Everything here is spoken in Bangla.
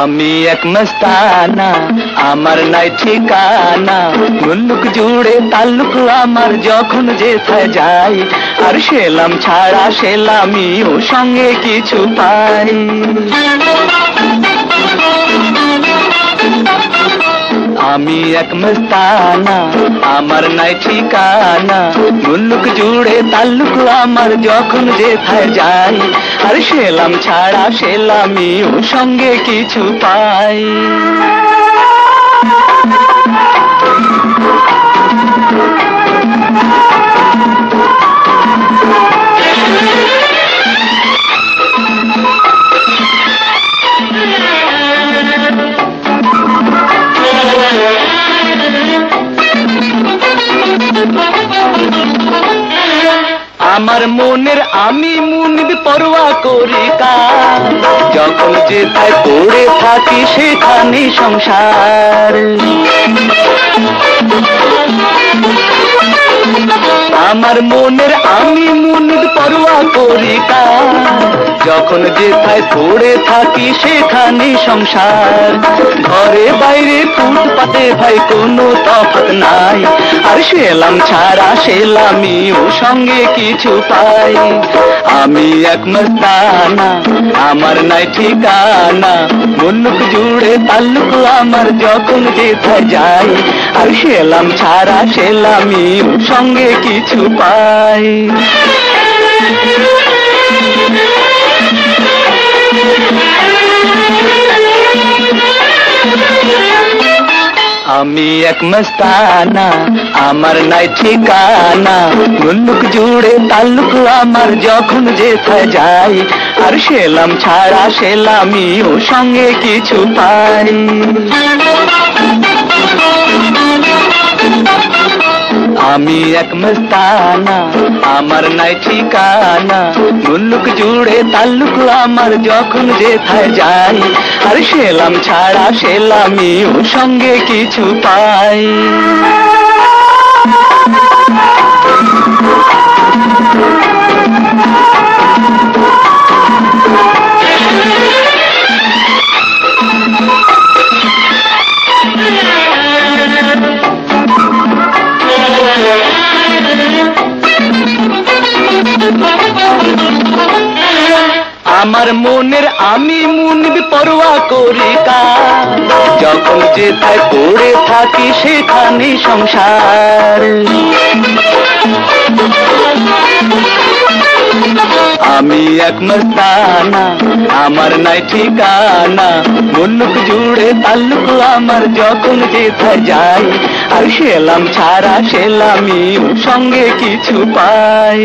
আমি এক মস্তানা, আমার নাই ঠিকানা, মুল্লুক জুড়ে তাল্লুক আমার, যখন যেথায় যাই আর সেলাম ছাড়া সেলামিও সঙ্গে কিছু পাই। আমি এক মস্তানা, আমার নাই ঠিকানা, মুল্লুক জুড়ে তাল্লুক আমার, যখন যেথায় যাই আর সেলাম ছাড়া সেলামিও সঙ্গে কিছু পাই। আমার মনের আমি মুনিব পরোয়া করি কার, যখন যেথায় পড়ে থাকি সেখানে সংসার। আমার মনের আমি মুনিব পরোয়া করি কার, যখন যেথায় পড়ে থাকি সেখানে সংসার। ঘরে বাইরে ফুটপাতে ভাই কোনো তফাৎ নাই, আর সেলাম ছাড়া সেলামিও সঙ্গে কিছু পাই। আমি এক মস্তানা, আমার নাই ঠিকানা, মুল্লুক জুড়ে তাল্লুক আমার, যখন যেথায় যাই আর সেলাম ছাড়া সেলামিও সঙ্গে কিছু পাই। আমি এক মস্তানা, আমার নাই ঠিকানা, মুল্লুক জুড়ে তাল্লুক আমার, যখন যেথায় যাই আর সেলাম ছাড়া সেলামিও সঙ্গে কিছু পাই। আমি এক মস্তানা, আমার নাই ঠিকানা, মুল্লুক জুড়ে তাল্লুক আমার, যখন যেথায় যাই আর সেলাম ছাড়া সেলামিও সঙ্গে কিছু পাই। আমার মনের আমি মুনিব পরোয়া করি কার, যখন যেথায় পড়ে থাকি সেখানে সংসার। আমি এক মস্তানা, আমার নাই ঠিকানা, মুল্লুক জুড়ে তাল্লুক আমার, যখন যেথায় যাই আর সেলাম ছাড়া সেলামিও সঙ্গে কিছু পাই।